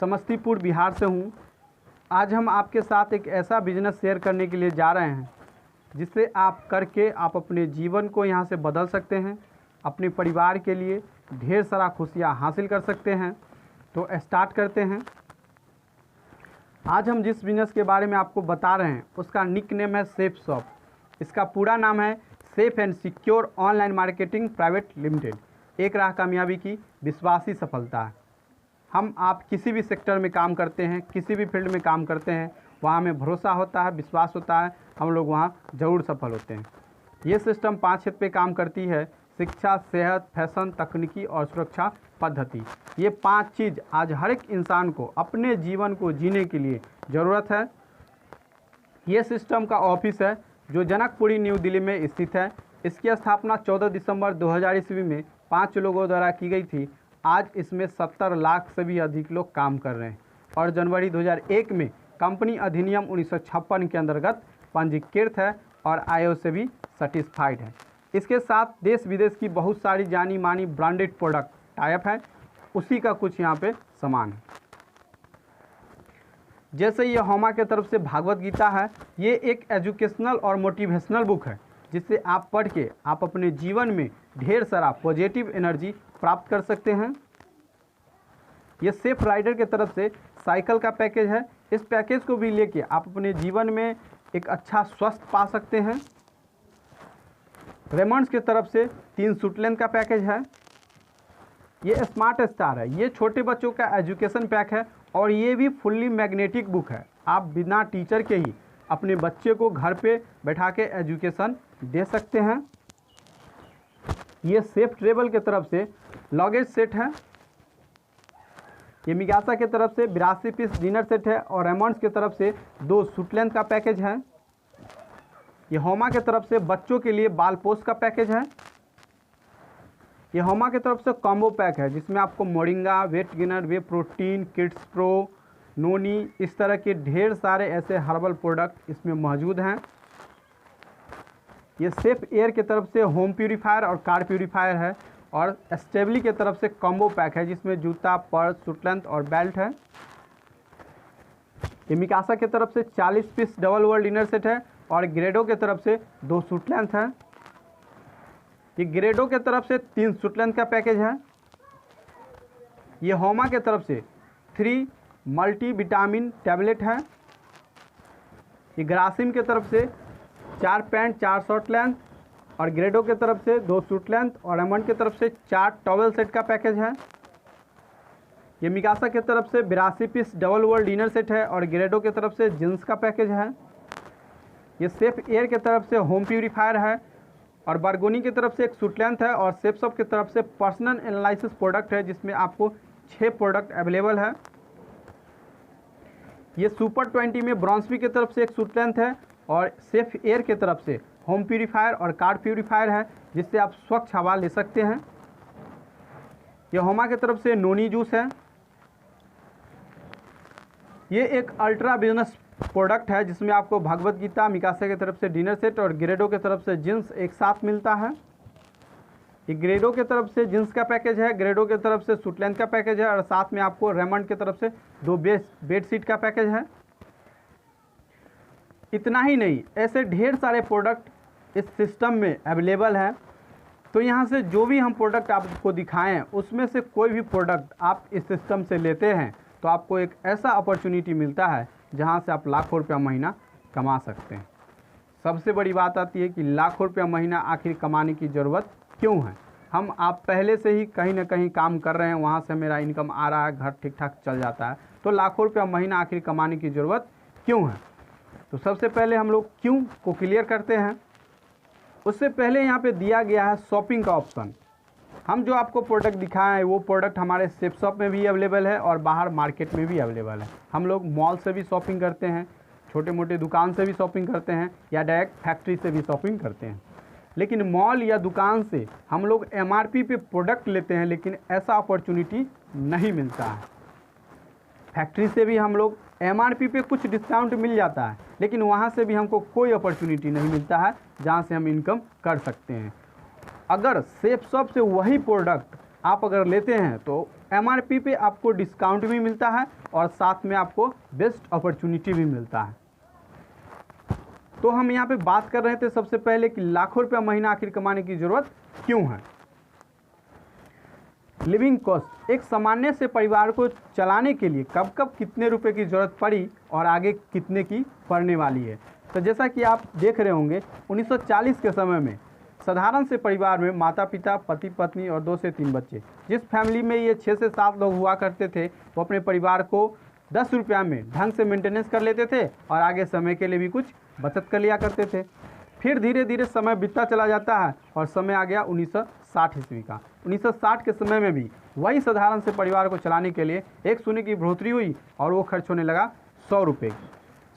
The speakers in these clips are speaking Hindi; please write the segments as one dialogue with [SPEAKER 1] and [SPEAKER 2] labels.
[SPEAKER 1] समस्तीपुर बिहार से हूँ। आज हम आपके साथ एक ऐसा बिजनेस शेयर करने के लिए जा रहे हैं जिससे आप करके आप अपने जीवन को यहाँ से बदल सकते हैं, अपने परिवार के लिए ढेर सारा खुशियाँ हासिल कर सकते हैं। तो स्टार्ट करते हैं। आज हम जिस बिजनेस के बारे में आपको बता रहे हैं उसका निक नेम है सेफ शॉप। इसका पूरा नाम है safe and secure online marketing private limited. एक राह कामयाबी की विश्वासी सफलता है। हम आप किसी भी सेक्टर में काम करते हैं, किसी भी फील्ड में काम करते हैं, वहाँ हमें भरोसा होता है, विश्वास होता है, हम लोग वहाँ ज़रूर सफल होते हैं। ये सिस्टम 5 क्षेत्र पे काम करती है: शिक्षा, सेहत, फैशन, तकनीकी और सुरक्षा पद्धति। ये 5 चीज़ आज हर एक इंसान को अपने जीवन को जीने के लिए ज़रूरत है। ये सिस्टम का ऑफिस है जो जनकपुरी न्यू दिल्ली में स्थित है। इसकी स्थापना 14 दिसंबर 2000 ईस्वी में 5 लोगों द्वारा की गई थी। आज इसमें 70 लाख से भी अधिक लोग काम कर रहे हैं और जनवरी 2001 में कंपनी अधिनियम 1956 के अंतर्गत पंजीकृत है और आईओ से भी सर्टिफाइड है। इसके साथ देश विदेश की बहुत सारी जानी मानी ब्रांडेड प्रोडक्ट टाइप है, उसी का कुछ यहाँ पे सामान है। जैसे ये होमा के तरफ से भागवत गीता है, ये एक एजुकेशनल और मोटिवेशनल बुक है जिससे आप पढ़ के आप अपने जीवन में ढेर सारा पॉजिटिव एनर्जी प्राप्त कर सकते हैं। ये सेफ राइडर के तरफ से साइकिल का पैकेज है। इस पैकेज को भी लेके आप अपने जीवन में एक अच्छा स्वस्थ पा सकते हैं। रेमंड्स की तरफ से 3 सूट लेंथ का पैकेज है। ये स्मार्ट स्टार है, ये छोटे बच्चों का एजुकेशन पैक है और ये भी फुल्ली मैग्नेटिक बुक है। आप बिना टीचर के ही अपने बच्चे को घर पे बैठा के एजुकेशन दे सकते हैं। ये सेफ ट्रेवल के तरफ से लगेज सेट है। ये मिगासा की तरफ से 82 पीस डिनर सेट है और रेमंड्स की तरफ से 2 सूट लेंथ का पैकेज है। ये होमा की तरफ से बच्चों के लिए बाल पोस्ट का पैकेज है। ये होमा की तरफ से कॉम्बो पैक है जिसमें आपको मोरिंगा, वेट गेनर, वे प्रोटीन, किड्स प्रो, नोनी, इस तरह के ढेर सारे ऐसे हर्बल प्रोडक्ट इसमें मौजूद हैं। ये सेफ एयर की तरफ से होम प्यूरीफायर और कार प्यूरीफायर है और स्टेबली की तरफ से कॉम्बो पैक है जिसमें जूता, पर्स, सूट लेंथ और बेल्ट है। ये मिकासा की तरफ से 40 piece double world dinner set है और ग्रेडो की तरफ से 2 सूट लेंथ है। ये ग्रेडो की तरफ से 3 सूट लेंथ का पैकेज है। ये होमा की तरफ से 3 मल्टी विटामिन टैबलेट है। ये ग्रासिम की तरफ से 4 पैंट, 4 शॉर्ट लेंथ और ग्रेडो की तरफ से 2 सूट लेंथ और एमंड की तरफ से 4 टॉवल सेट का पैकेज है। ये मिकासा की तरफ से 82 piece double world dinner set है और ग्रेडो की तरफ से जींस का पैकेज है। ये सेफ एयर की तरफ से होम प्यूरीफायर है और बारगोनी की तरफ से 1 सूट लेंथ है और सेफ शॉप की तरफ से पर्सनल एनालिसिस प्रोडक्ट है जिसमें आपको 6 प्रोडक्ट अवेलेबल है। ये सुपर 20 में ब्रॉन्सबी की तरफ से 1 सूट लेंथ है और सेफ एयर की तरफ से होम प्यूरीफायर और कार प्यूरीफायर है जिससे आप स्वच्छ हवा ले सकते हैं। ये होमा की तरफ से नोनी जूस है। ये एक अल्ट्रा बिजनेस प्रोडक्ट है जिसमें आपको भगवत गीता, मिकासा की तरफ से डिनर सेट और ग्रेडो की तरफ से जींस एक साथ मिलता है। ये ग्रेडो की तरफ से जींस का पैकेज है, ग्रेडो की तरफ से सूट लेंथ का पैकेज है और साथ में आपको रेमंड की तरफ से 2 बेड शीट का पैकेज है। इतना ही नहीं, ऐसे ढेर सारे प्रोडक्ट इस सिस्टम में अवेलेबल है। तो यहाँ से जो भी हम प्रोडक्ट आपको दिखाएं हैं उसमें से कोई भी प्रोडक्ट आप इस सिस्टम से लेते हैं तो आपको एक ऐसा अपॉर्चुनिटी मिलता है जहाँ से आप लाखों रुपया महीना कमा सकते हैं। सबसे बड़ी बात आती है कि लाखों रुपया महीना आखिर कमाने की ज़रूरत क्यों है। हम आप पहले से ही कहीं ना कहीं काम कर रहे हैं, वहाँ से मेरा इनकम आ रहा है, घर ठीक ठाक चल जाता है, तो लाखों रुपया महीना आखिर कमाने की ज़रूरत क्यों है। तो सबसे पहले हम लोग क्यों को क्लियर करते हैं। उससे पहले यहाँ पे दिया गया है शॉपिंग का ऑप्शन। हम जो आपको प्रोडक्ट दिखाए हैं वो प्रोडक्ट हमारे सेफ शॉप में भी अवेलेबल है और बाहर मार्केट में भी अवेलेबल है। हम लोग मॉल से भी शॉपिंग करते हैं, छोटे मोटे दुकान से भी शॉपिंग करते हैं या डायरेक्ट फैक्ट्री से भी शॉपिंग करते हैं। लेकिन मॉल या दुकान से हम लोग MRP पे प्रोडक्ट लेते हैं लेकिन ऐसा अपॉर्चुनिटी नहीं मिलता है। फैक्ट्री से भी हम लोग MRP पे कुछ डिस्काउंट मिल जाता है लेकिन वहाँ से भी हमको कोई अपॉर्चुनिटी नहीं मिलता है जहाँ से हम इनकम कर सकते हैं। अगर सेफ शॉप से वही प्रोडक्ट आप अगर लेते हैं तो MRP पे आपको डिस्काउंट भी मिलता है और साथ में आपको बेस्ट अपॉर्चुनिटी भी मिलता है। तो हम यहाँ पे बात कर रहे थे सबसे पहले कि लाखों रुपया महीना आखिर कमाने की ज़रूरत क्यों है। लिविंग कॉस्ट, एक सामान्य से परिवार को चलाने के लिए कब कब कितने रुपए की ज़रूरत पड़ी और आगे कितने की पड़ने वाली है। तो जैसा कि आप देख रहे होंगे 1940 के समय में साधारण से परिवार में माता पिता, पति पत्नी और 2 से 3 बच्चे, जिस फैमिली में ये 6 से 7 लोग हुआ करते थे, वो अपने परिवार को 10 रुपया में ढंग से मेंटेनेंस कर लेते थे और आगे समय के लिए भी कुछ बचत कर लिया करते थे। फिर धीरे धीरे समय बीतता चला जाता है और समय आ गया 1960 ईस्वी का। 1960 के समय में भी वही साधारण से परिवार को चलाने के लिए एक सोने की बढ़ोतरी हुई और वो खर्च होने लगा 100 रुपये की।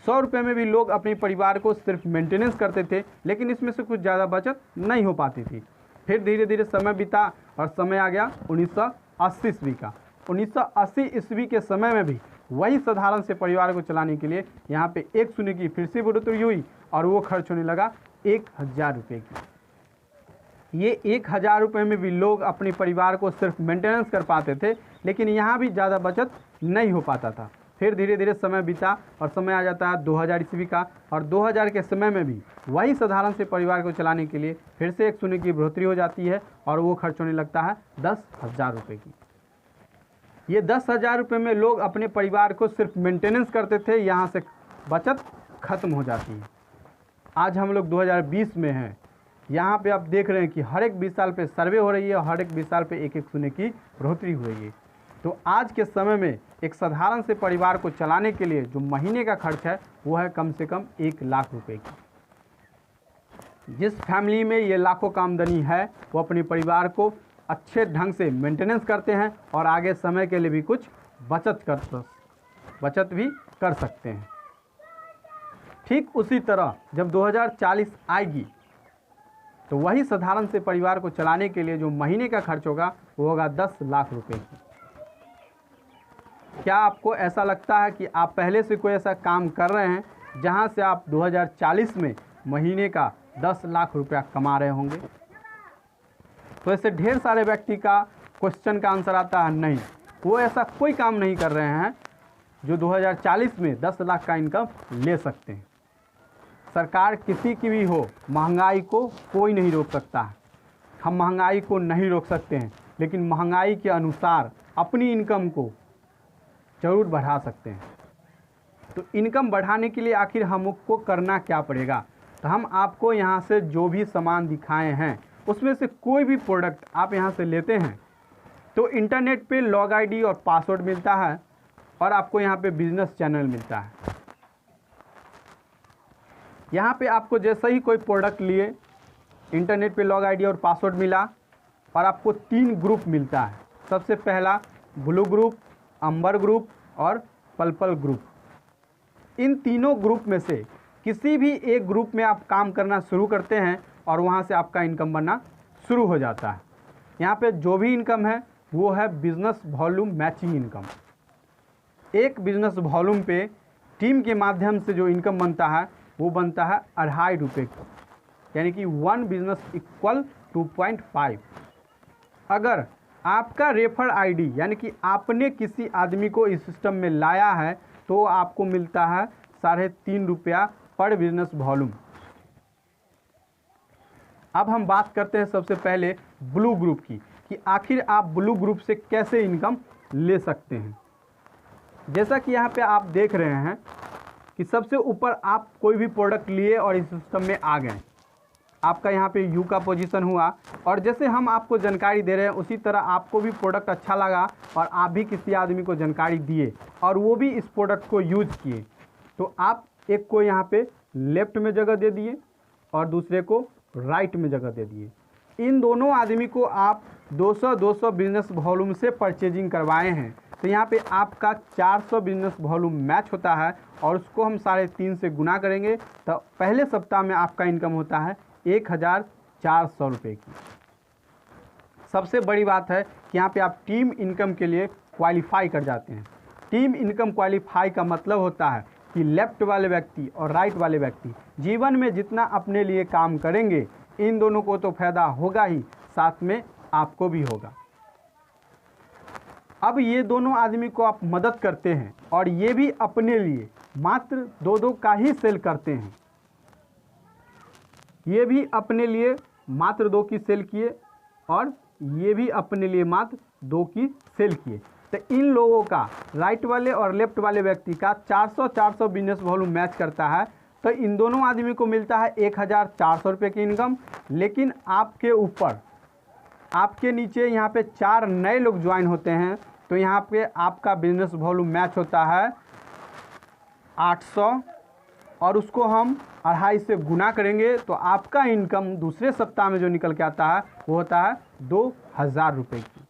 [SPEAKER 1] 100 रुपये में भी लोग अपने परिवार को सिर्फ मेंटेनेंस करते थे, लेकिन इसमें से कुछ ज़्यादा बचत नहीं हो पाती थी। फिर धीरे धीरे समय बीता और समय आ गया 1980 ईस्वी का। 1980 ईस्वी के समय में भी वही साधारण से परिवार को चलाने के लिए यहाँ पे एक सोने की फिर से बढ़ोतरी हुई और वो खर्च होने लगा 1000 रुपये की। ये 1000 रुपये में भी लोग अपने परिवार को सिर्फ मेंटेनेंस कर पाते थे, लेकिन यहाँ भी ज़्यादा बचत नहीं हो पाता था। फिर धीरे धीरे समय बीता और समय आ जाता है 2000 ईस्वी का और 2000 के समय में भी वही साधारण से परिवार को चलाने के लिए फिर से एक सोने की बढ़ोतरी हो जाती है और वो खर्च होने लगता है 10,000 रुपये की। ये 10,000 रुपये में लोग अपने परिवार को सिर्फ मेंटेनेंस करते थे, यहाँ से बचत खत्म हो जाती है। आज हम लोग 2020 में हैं। यहाँ पे आप देख रहे हैं कि हर एक 20 साल पे सर्वे हो रही है और हर एक 20 साल पे एक एक सोने की बढ़ोतरी हो रही है। तो आज के समय में एक साधारण से परिवार को चलाने के लिए जो महीने का खर्च है वो है कम से कम 1 लाख रुपए की। जिस फैमिली में ये लाखों का आमदनी है वो अपने परिवार को अच्छे ढंग से मेंटेनेंस करते हैं और आगे समय के लिए भी कुछ बचत भी कर सकते हैं। ठीक उसी तरह जब 2040 आएगी तो वही साधारण से परिवार को चलाने के लिए जो महीने का खर्च होगा वो होगा 10 लाख रुपए की। क्या आपको ऐसा लगता है कि आप पहले से कोई ऐसा काम कर रहे हैं जहां से आप 2040 में महीने का 10 लाख रुपया कमा रहे होंगे? तो ऐसे ढेर सारे व्यक्ति का क्वेश्चन का आंसर आता है नहीं, वो ऐसा कोई काम नहीं कर रहे हैं जो 2040 में 10 लाख का इनकम ले सकते हैं। सरकार किसी की भी हो, महंगाई को कोई नहीं रोक सकता है। हम महंगाई को नहीं रोक सकते हैं, लेकिन महंगाई के अनुसार अपनी इनकम को ज़रूर बढ़ा सकते हैं। तो इनकम बढ़ाने के लिए आखिर हमको करना क्या पड़ेगा? तो हम आपको यहाँ से जो भी सामान दिखाए हैं उसमें से कोई भी प्रोडक्ट आप यहाँ से लेते हैं तो इंटरनेट पे लॉग आईडी और पासवर्ड मिलता है और आपको यहाँ पे बिजनेस चैनल मिलता है। यहाँ पे आपको जैसे ही कोई प्रोडक्ट लिए, इंटरनेट पे लॉग आईडी और पासवर्ड मिला और आपको 3 ग्रुप मिलता है। सबसे पहला ब्लू ग्रुप, अंबर ग्रुप और पर्पल ग्रुप। इन तीनों ग्रुप में से किसी भी एक ग्रुप में आप काम करना शुरू करते हैं और वहाँ से आपका इनकम बनना शुरू हो जाता है। यहाँ पे जो भी इनकम है वो है बिजनेस वॉल्यूम मैचिंग इनकम। एक बिजनेस वॉल्यूम पे टीम के माध्यम से जो इनकम बनता है वो बनता है 2.5 रुपये की, यानी कि 1 बिजनेस इक्वल 2.5। अगर आपका रेफर आईडी यानी कि आपने किसी आदमी को इस सिस्टम में लाया है तो आपको मिलता है 3.5 रुपया पर बिजनेस वॉल्यूम। अब हम बात करते हैं सबसे पहले ब्लू ग्रुप की कि आखिर आप ब्लू ग्रुप से कैसे इनकम ले सकते हैं। जैसा कि यहाँ पे आप देख रहे हैं कि सबसे ऊपर आप कोई भी प्रोडक्ट लिए और इस सिस्टम में आ गए, आपका यहाँ पे यू का पोजीशन हुआ और जैसे हम आपको जानकारी दे रहे हैं उसी तरह आपको भी प्रोडक्ट अच्छा लगा और आप भी किसी आदमी को जानकारी दिए और वो भी इस प्रोडक्ट को यूज किए, तो आप एक को यहाँ पे लेफ्ट में जगह दे दिए और दूसरे को राइट में जगह दे दिए। इन दोनों आदमी को आप 200 बिजनेस वॉल्यूम से परचेजिंग करवाए हैं, तो यहाँ पे आपका 400 बिजनेस वॉल्यूम मैच होता है और उसको हम 3.5 से गुना करेंगे तो पहले सप्ताह में आपका इनकम होता है 1400 रुपये की। सबसे बड़ी बात है कि यहाँ पे आप टीम इनकम के लिए क्वालिफाई कर जाते हैं। टीम इनकम क्वालिफाई का मतलब होता है कि लेफ्ट वाले व्यक्ति और राइट वाले व्यक्ति जीवन में जितना अपने लिए काम करेंगे इन दोनों को तो फायदा होगा ही, साथ में आपको भी होगा। अब ये दोनों आदमी को आप मदद करते हैं और ये भी अपने लिए मात्र 2-2 का ही सेल करते हैं, ये भी अपने लिए मात्र 2 की सेल किए और ये भी अपने लिए मात्र 2 की सेल किए। तो इन लोगों का राइट वाले और लेफ्ट वाले व्यक्ति का 400 बिजनेस वॉल्यूम मैच करता है। तो इन दोनों आदमी को मिलता है 1400 रुपये की इनकम। लेकिन आपके ऊपर, आपके नीचे यहाँ पे 4 नए लोग ज्वाइन होते हैं, तो यहाँ पे आपका बिजनेस वॉल्यूम मैच होता है 800 और उसको हम 2.5 से गुना करेंगे तो आपका इनकम दूसरे सप्ताह में जो निकल के आता है वो होता है 2000 रुपये की।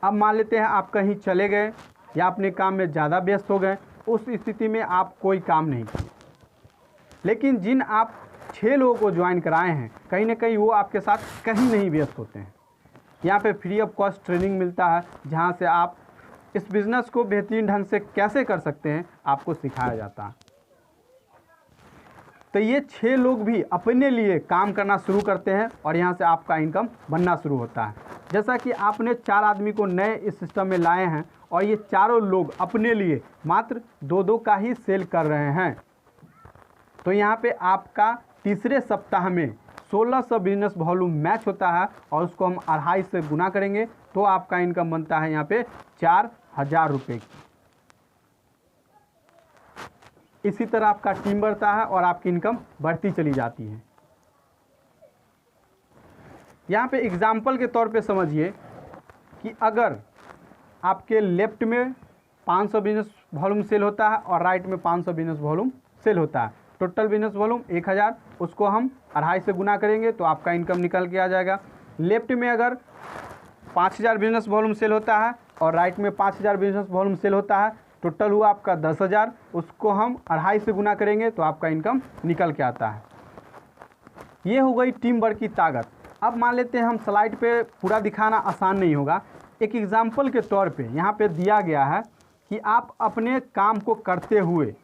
[SPEAKER 1] अब मान लेते हैं आप कहीं चले गए या अपने काम में ज़्यादा व्यस्त हो गए, उस स्थिति में आप कोई काम नहीं किए, लेकिन जिन आप 6 लोगों को ज्वाइन कराए हैं कहीं ना कहीं वो आपके साथ कहीं नहीं व्यस्त होते हैं। यहाँ पे फ्री ऑफ कॉस्ट ट्रेनिंग मिलता है जहाँ से आप इस बिज़नेस को बेहतरीन ढंग से कैसे कर सकते हैं आपको सिखाया जाता है। तो ये 6 लोग भी अपने लिए काम करना शुरू करते हैं और यहाँ से आपका इनकम बनना शुरू होता है। जैसा कि आपने 4 आदमी को नए इस सिस्टम में लाए हैं और ये चारों लोग अपने लिए मात्र 2-2 का ही सेल कर रहे हैं, तो यहाँ पे आपका तीसरे सप्ताह में 1600 बिजनेस वॉल्यूम मैच होता है और उसको हम 2.5 से गुना करेंगे तो आपका इनकम बनता है यहाँ पे 4000 रुपये की। इसी तरह आपका टीम बढ़ता है और आपकी इनकम बढ़ती चली जाती है। यहाँ पे एग्जाम्पल के तौर पे समझिए कि अगर आपके लेफ्ट में 500 बिजनेस वॉल्यूम सेल होता है और राइट में 500 बिजनेस वॉल्यूम सेल होता है, टोटल बिजनेस वॉल्यूम 1000, उसको हम 2.5 से गुना करेंगे तो आपका इनकम निकल के आ जाएगा। लेफ्ट में अगर 5000 बिजनेस वॉल्यूम सेल होता है और राइट में 5000 बिजनेस वॉल्यूम सेल होता है, टोटल हुआ आपका 10,000, उसको हम 2.5 से गुना करेंगे तो आपका इनकम निकल के आता है। ये हो गई टीम वर्क की ताकत। अब मान लेते हैं हम स्लाइड पे पूरा दिखाना आसान नहीं होगा, एक एग्जाम्पल के तौर पे यहाँ पे दिया गया है कि आप अपने काम को करते हुए,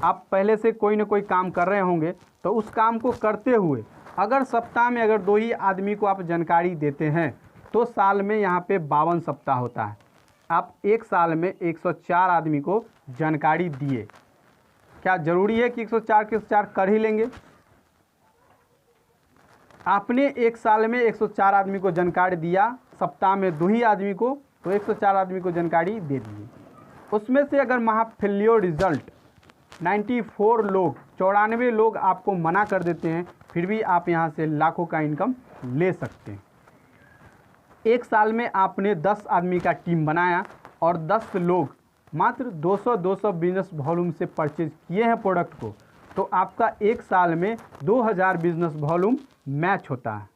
[SPEAKER 1] आप पहले से कोई ना कोई काम कर रहे होंगे, तो उस काम को करते हुए अगर सप्ताह में अगर 2 ही आदमी को आप जानकारी देते हैं तो साल में यहाँ पे 52 सप्ताह होता है। आप एक साल में 104 आदमी को जानकारी दिए। क्या ज़रूरी है कि 104 के 104 कर ही लेंगे? आपने एक साल में 104 आदमी को जानकारी दिया, सप्ताह में 2 ही आदमी को, तो 104 आदमी को जानकारी दे दिए। उसमें से अगर महाफेल्योर रिजल्ट 94 लोग, 94 लोग आपको मना कर देते हैं, फिर भी आप यहाँ से लाखों का इनकम ले सकते हैं। एक साल में आपने 10 आदमी का टीम बनाया और 10 लोग मात्र 200 बिजनेस वॉल्यूम से परचेज किए हैं प्रोडक्ट को, तो आपका एक साल में 2000 बिजनेस वॉल्यूम मैच होता है।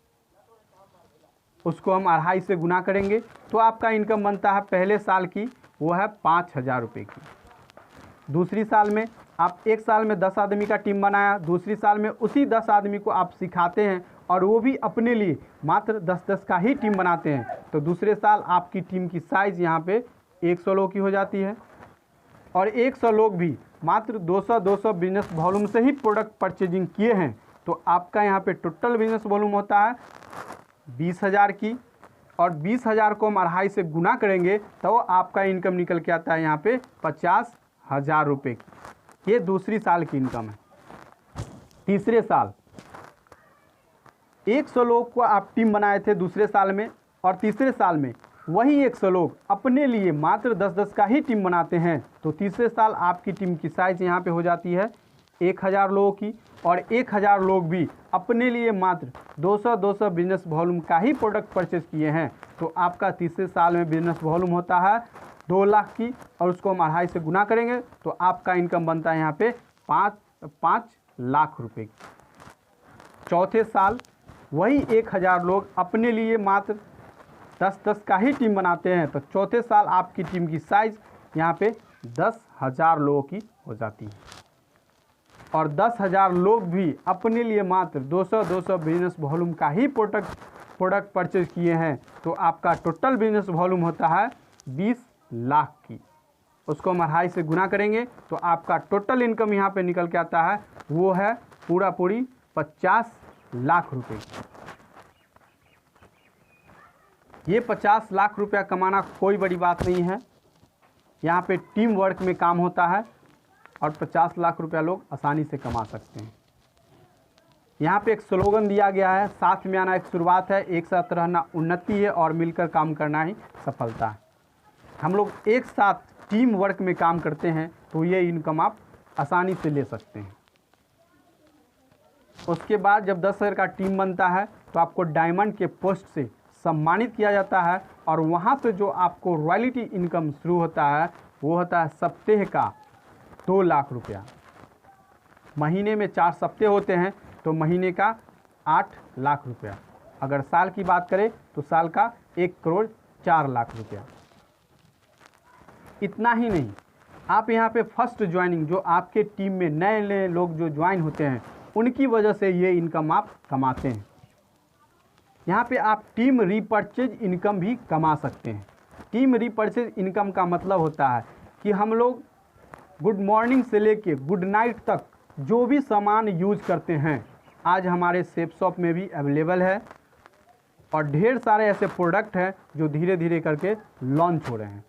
[SPEAKER 1] उसको हम 2.5 से गुना करेंगे तो आपका इनकम बनता है पहले साल की, वो है 5000 रुपये की। दूसरी साल में आप एक साल में 10 आदमी का टीम बनाया, दूसरी साल में उसी 10 आदमी को आप सिखाते हैं और वो भी अपने लिए मात्र 10-10 का ही टीम बनाते हैं, तो दूसरे साल आपकी टीम की साइज़ यहाँ पे 100 लोग की हो जाती है और 100 लोग भी मात्र 200 बिजनेस वॉल्यूम से ही प्रोडक्ट परचेजिंग किए हैं, तो आपका यहाँ पे टोटल बिजनेस वॉल्यूम होता है 20,000 की और 20,000 को हम 2.5 से गुना करेंगे तो आपका इनकम निकल के आता है यहाँ पे 50,000 रुपये की। ये दूसरी साल की इनकम है। तीसरे साल 100 लोग को आप टीम बनाए थे दूसरे साल में और तीसरे साल में वही 100 लोग अपने लिए मात्र 10-10 का ही टीम बनाते हैं, तो तीसरे साल आपकी टीम की साइज़ यहाँ पे हो जाती है 1000 लोगों की और 1000 लोग भी अपने लिए मात्र 200 बिजनेस वॉल्यूम का ही प्रोडक्ट परचेज किए हैं, तो आपका तीसरे साल में बिजनेस वॉल्यूम होता है 2 लाख की और उसको हम 2.5 से गुना करेंगे तो आपका इनकम बनता है यहाँ पे 5 लाख रुपए की। चौथे साल वही 1000 लोग अपने लिए मात्र 10-10 का ही टीम बनाते हैं, तो चौथे साल आपकी टीम की साइज़ यहाँ पे 10,000 लोगों की हो जाती है और 10,000 लोग भी अपने लिए मात्र 200 बिजनेस वॉल्यूम का ही प्रोडक्ट परचेज किए हैं, तो आपका टोटल बिजनेस वॉल्यूम होता है 20 लाख की। उसको हम 2.5 से गुना करेंगे तो आपका टोटल इनकम यहाँ पे निकल के आता है, वो है पूरी 50 लाख रुपए की। ये 50 लाख रुपया कमाना कोई बड़ी बात नहीं है। यहाँ पे टीम वर्क में काम होता है और 50 लाख रुपया लोग आसानी से कमा सकते हैं। यहाँ पे एक स्लोगन दिया गया है, साथ में आना एक शुरुआत है, एक साथ रहना उन्नति है और मिलकर काम करना ही सफलता है। हम लोग एक साथ टीम वर्क में काम करते हैं तो ये इनकम आप आसानी से ले सकते हैं। उसके बाद जब 10,000 का टीम बनता है तो आपको डायमंड के पोस्ट से सम्मानित किया जाता है और वहाँ से जो आपको रॉयल्टी इनकम शुरू होता है वो होता है सप्ताह का 2 लाख रुपया। महीने में 4 सप्ताह होते हैं तो महीने का 8 लाख रुपया। अगर साल की बात करें तो साल का 1 करोड़ 4 लाख रुपया। इतना ही नहीं, आप यहाँ पे फर्स्ट ज्वाइनिंग जो आपके टीम में नए नए लोग जो ज्वाइन होते हैं उनकी वजह से ये इनकम आप कमाते हैं। यहाँ पे आप टीम रीपर्चेज इनकम भी कमा सकते हैं। टीम रीपर्चेज इनकम का मतलब होता है कि हम लोग गुड मॉर्निंग से लेके गुड नाइट तक जो भी सामान यूज करते हैं आज हमारे सेफ शॉप में भी अवेलेबल है और ढेर सारे ऐसे प्रोडक्ट हैं जो धीरे धीरे करके लॉन्च हो रहे हैं।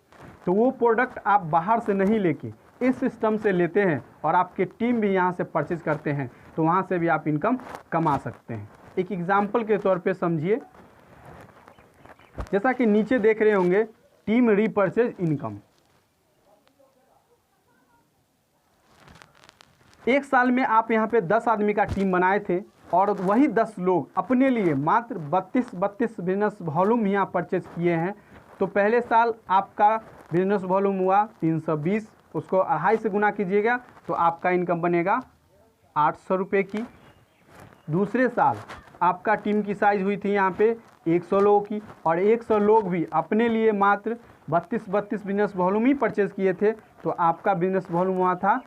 [SPEAKER 1] तो वो प्रोडक्ट आप बाहर से नहीं लेके इस सिस्टम से लेते हैं और आपके टीम भी यहाँ से परचेज करते हैं तो वहाँ से भी आप इनकम कमा सकते हैं। एक एग्जाम्पल के तौर पे समझिए, जैसा कि नीचे देख रहे होंगे टीम रीपर्चेज इनकम। एक साल में आप यहाँ पे 10 आदमी का टीम बनाए थे और वही 10 लोग अपने लिए मात्र 32 बिजनेस वॉल्यूम यहाँ परचेज किए हैं। तो पहले साल आपका बिजनेस वॉल्यूम हुआ 320, उसको 2.5 से गुना कीजिएगा तो आपका इनकम बनेगा 800 रुपये की। दूसरे साल आपका टीम की साइज़ हुई थी यहाँ पे 100 लोगों की और 100 लोग भी अपने लिए मात्र 32 बिजनेस वॉल्यूम ही परचेज़ किए थे तो आपका बिजनेस वॉल्यूम हुआ था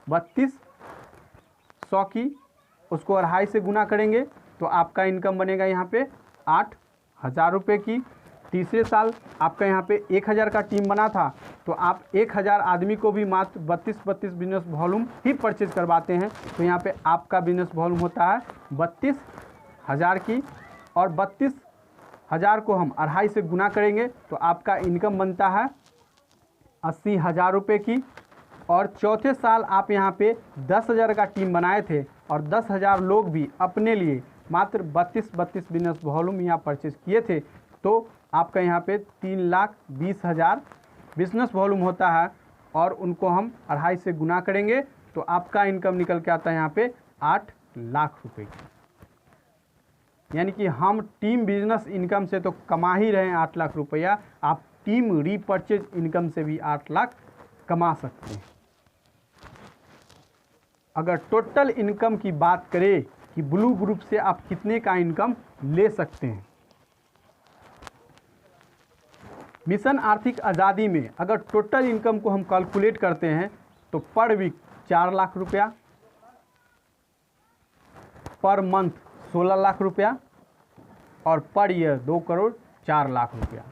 [SPEAKER 1] 3200 की, उसको 2.5 से गुना करेंगे तो आपका इनकम बनेगा यहाँ पे 8,000 रुपये की। तीसरे साल आपका यहाँ पे 1,000 का टीम बना था तो आप 1,000 आदमी को भी मात्र 32 बिजनेस वॉल्यूम ही परचेज करवाते हैं तो यहाँ पे आपका बिजनेस वॉल्यूम होता है 32,000 की और 32,000 को हम 2.5 से गुना करेंगे तो आपका इनकम बनता है 80,000 रुपये की। और चौथे साल आप यहाँ पे 10,000 का टीम बनाए थे और 10,000 लोग भी अपने लिए मात्र 32 बिजनेस वॉल्यूम यहाँ परचेज किए थे तो आपका यहाँ पे 3,20,000 बिजनेस वॉल्यूम होता है और उनको हम 2.5 से गुना करेंगे तो आपका इनकम निकल के आता है यहाँ पे 8 लाख रुपए की। यानी कि हम टीम बिजनेस इनकम से तो कमा ही रहे हैं 8 लाख रुपया, आप टीम रीपर्चेज इनकम से भी 8 लाख कमा सकते हैं। अगर टोटल इनकम की बात करें कि ब्लू ग्रुप से आप कितने का इनकम ले सकते हैं, मिशन आर्थिक आज़ादी में अगर टोटल इनकम को हम कैलकुलेट करते हैं तो पर वीक 4 लाख रुपया, पर मंथ 16 लाख रुपया और पर ईयर 2 करोड़ 4 लाख रुपया।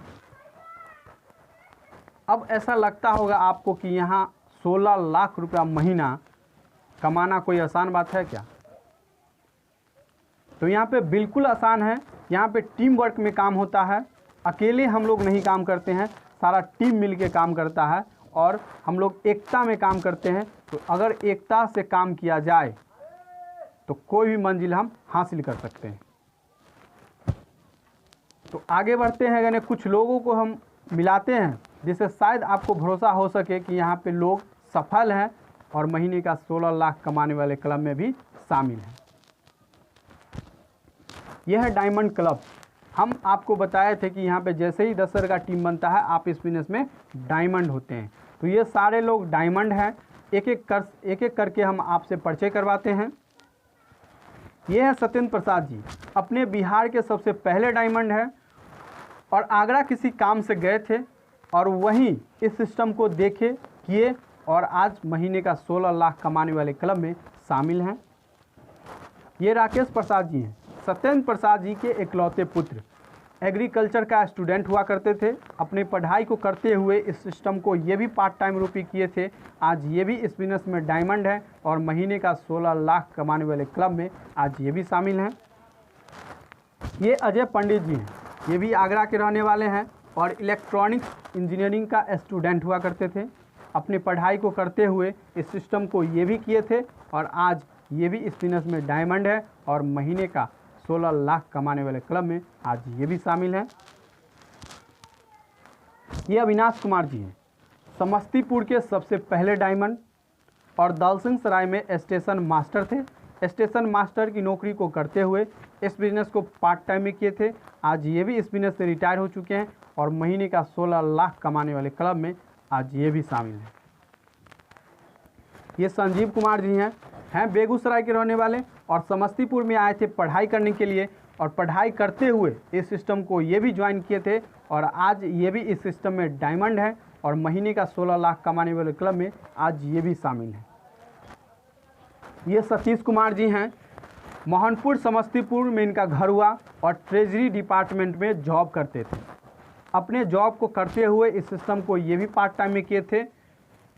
[SPEAKER 1] अब ऐसा लगता होगा आपको कि यहाँ 16 लाख रुपया महीना कमाना कोई आसान बात है क्या? तो यहाँ पे बिल्कुल आसान है। यहाँ पे टीम वर्क में काम होता है, अकेले हम लोग नहीं काम करते हैं, सारा टीम मिल के काम करता है और हम लोग एकता में काम करते हैं। तो अगर एकता से काम किया जाए तो कोई भी मंजिल हम हासिल कर सकते हैं। तो आगे बढ़ते हैं, यानी कुछ लोगों को हम मिलाते हैं जिससे शायद आपको भरोसा हो सके कि यहाँ पे लोग सफल हैं और महीने का 16 लाख कमाने वाले क्लब में भी शामिल हैं। यह है डायमंड क्लब। हम आपको बताए थे कि यहाँ पे जैसे ही 10,000 का टीम बनता है आप इस बिजनेस में डायमंड होते हैं। तो ये सारे लोग डायमंड हैं, एक एक करके हम आपसे परिचय करवाते हैं। ये है सत्येंद्र प्रसाद जी, अपने बिहार के सबसे पहले डायमंड हैं और आगरा किसी काम से गए थे और वहीं इस सिस्टम को देखे किए और आज महीने का 16 लाख कमाने वाले क्लब में शामिल हैं। ये राकेश प्रसाद जी हैं, सत्येंद्र प्रसाद जी के इकलौते पुत्र, एग्रीकल्चर का स्टूडेंट हुआ करते थे। अपनी पढ़ाई को करते हुए इस सिस्टम को ये भी पार्ट टाइम रूपी किए थे। आज ये भी इस बिजनेस में डायमंड है और महीने का 16 लाख कमाने वाले क्लब में आज ये भी शामिल हैं। ये अजय पंडित जी हैं, ये भी आगरा के रहने वाले हैं और इलेक्ट्रॉनिक्स इंजीनियरिंग का स्टूडेंट हुआ करते थे। अपनी पढ़ाई को करते हुए इस सिस्टम को ये भी किए थे और आज ये भी इस बिजनेस में डायमंड है और महीने का 16 लाख कमाने वाले क्लब में आज ये भी शामिल हैं। ये अविनाश कुमार जी हैं, समस्तीपुर के सबसे पहले डायमंड और दलसिंह सराय में स्टेशन मास्टर थे। स्टेशन मास्टर की नौकरी को करते हुए इस बिज़नेस को पार्ट टाइम में किए थे। आज ये भी इस बिज़नेस से रिटायर हो चुके हैं और महीने का 16 लाख कमाने वाले क्लब में आज ये भी शामिल हैं। ये संजीव कुमार जी हैं बेगूसराय के रहने वाले और समस्तीपुर में आए थे पढ़ाई करने के लिए और पढ़ाई करते हुए इस सिस्टम को ये भी ज्वाइन किए थे और आज ये भी इस सिस्टम में डायमंड है और महीने का 16 लाख कमाने वाले क्लब में आज ये भी शामिल हैं। ये सतीश कुमार जी हैं, मोहनपुर समस्तीपुर में इनका घर हुआ और ट्रेजरी डिपार्टमेंट में जॉब करते थे। अपने जॉब को करते हुए इस सिस्टम को ये भी पार्ट टाइम में किए थे।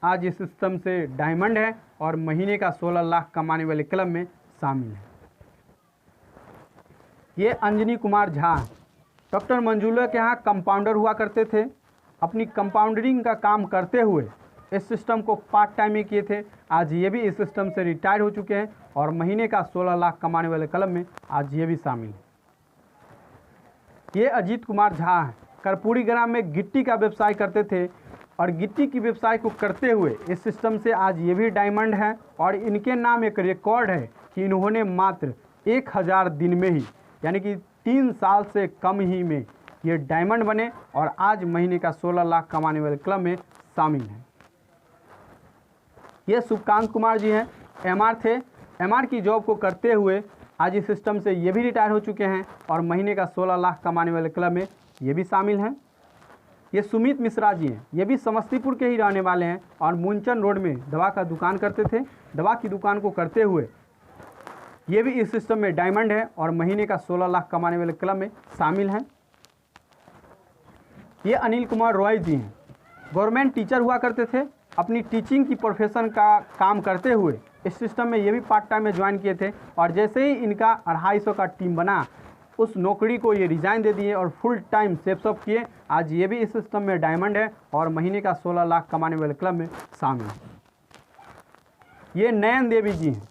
[SPEAKER 1] आज इस सिस्टम से डायमंड है और महीने का 16 लाख कमाने वाले क्लब में शामिल है। ये अंजनी कुमार झा डॉक्टर मंजूला के यहाँ कंपाउंडर हुआ करते थे। अपनी कंपाउंडरिंग का काम करते हुए इस सिस्टम को पार्ट टाइम में किए थे। आज ये भी इस सिस्टम से रिटायर हो चुके हैं और महीने का 16 लाख कमाने वाले क्लब में आज ये भी शामिल है। ये अजीत कुमार झा हैं, कर्पूरी ग्राम में गिट्टी का व्यवसाय करते थे और गिट्टी की व्यवसाय को करते हुए इस सिस्टम से आज ये भी डायमंड है और इनके नाम एक रिकॉर्ड है कि इन्होंने मात्र 1000 दिन में ही यानी कि 3 साल से कम ही में ये डायमंड बने और आज महीने का 16 लाख कमाने वाले क्लब में शामिल हैं। ये सुखकांत कुमार जी हैं, एमआर थे। एमआर की जॉब को करते हुए आज इस सिस्टम से ये भी रिटायर हो चुके हैं और महीने का 16 लाख कमाने वाले क्लब में ये भी शामिल हैं। ये सुमित मिश्रा जी हैं, ये भी समस्तीपुर के ही रहने वाले हैं और मुंचन रोड में दवा का दुकान करते थे। दवा की दुकान को करते हुए ये भी इस सिस्टम में डायमंड है और महीने का 16 लाख कमाने वाले क्लब में शामिल हैं। ये अनिल कुमार रॉय जी हैं, गवर्नमेंट टीचर हुआ करते थे। अपनी टीचिंग की प्रोफेशन का काम करते हुए इस सिस्टम में ये भी पार्ट टाइम में ज्वाइन किए थे और जैसे ही इनका 250 का टीम बना उस नौकरी को ये रिज़ाइन दे दिए और फुल टाइम सेप्सअप किए। आज ये भी इस सिस्टम में डायमंड है और महीने का 16 लाख कमाने वाले क्लब में शामिल है। ये नयन देवी जी हैं,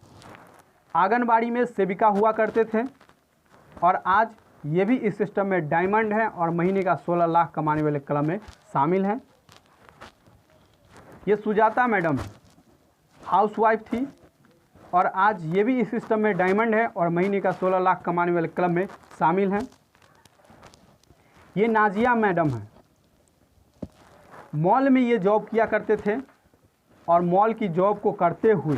[SPEAKER 1] आंगनबाड़ी में सेविका हुआ करते थे और आज ये भी इस सिस्टम में डायमंड है और महीने का 16 लाख कमाने वाले क्लब में शामिल हैं। ये सुजाता मैडम हाउसवाइफ थी और आज ये भी इस सिस्टम में डायमंड है और महीने का 16 लाख कमाने वाले क्लब में शामिल हैं। ये नाजिया मैडम हैं, मॉल में ये जॉब किया करते थे और मॉल की जॉब को करते हुए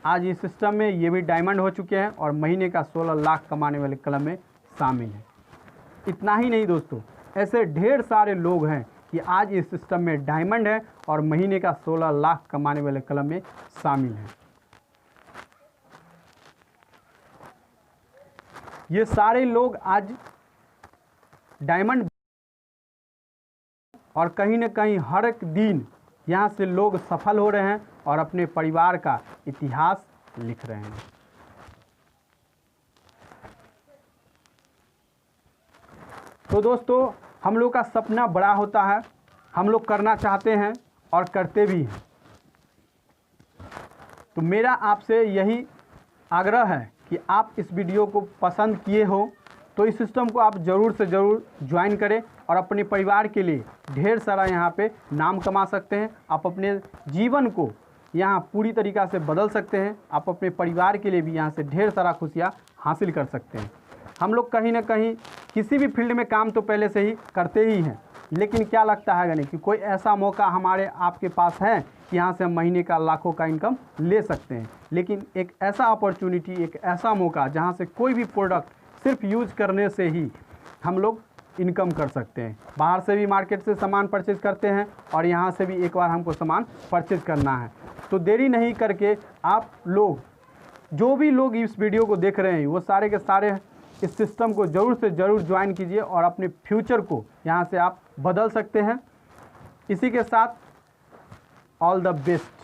[SPEAKER 1] आज इस सिस्टम में ये भी डायमंड हो चुके हैं और महीने का 16 लाख कमाने वाले क्लब में शामिल हैं। इतना ही नहीं दोस्तों, ऐसे ढेर सारे लोग हैं कि आज इस सिस्टम में डायमंड है और महीने का 16 लाख कमाने वाले क्लब में शामिल हैं। ये सारे लोग आज डायमंड और कहीं न कहीं हर एक दिन यहाँ से लोग सफल हो रहे हैं और अपने परिवार का इतिहास लिख रहे हैं। तो दोस्तों, हम लोग का सपना बड़ा होता है, हम लोग करना चाहते हैं और करते भी हैं। तो मेरा आपसे यही आग्रह है कि आप इस वीडियो को पसंद किए हो तो इस सिस्टम को आप ज़रूर से ज़रूर ज्वाइन करें और अपने परिवार के लिए ढेर सारा यहाँ पे नाम कमा सकते हैं। आप अपने जीवन को यहाँ पूरी तरीक़ा से बदल सकते हैं। आप अपने परिवार के लिए भी यहाँ से ढेर सारा खुशियाँ हासिल कर सकते हैं। हम लोग कहीं ना कहीं किसी भी फील्ड में काम तो पहले से ही करते ही हैं, लेकिन क्या लगता है नहीं कि कोई ऐसा मौका हमारे आपके पास है कि यहाँ से हम महीने का लाखों का इनकम ले सकते हैं। लेकिन एक ऐसा अपॉर्चुनिटी, एक ऐसा मौका जहाँ से कोई भी प्रोडक्ट सिर्फ यूज करने से ही हम लोग इनकम कर सकते हैं। बाहर से भी मार्केट से सामान परचेज़ करते हैं और यहाँ से भी एक बार हमको सामान परचेज़ करना है। तो देरी नहीं करके आप लोग, जो भी लोग इस वीडियो को देख रहे हैं, वो सारे के सारे इस सिस्टम को ज़रूर से ज़रूर ज्वाइन कीजिए और अपने फ्यूचर को यहाँ से आप बदल सकते हैं। इसी के साथ ऑल द बेस्ट।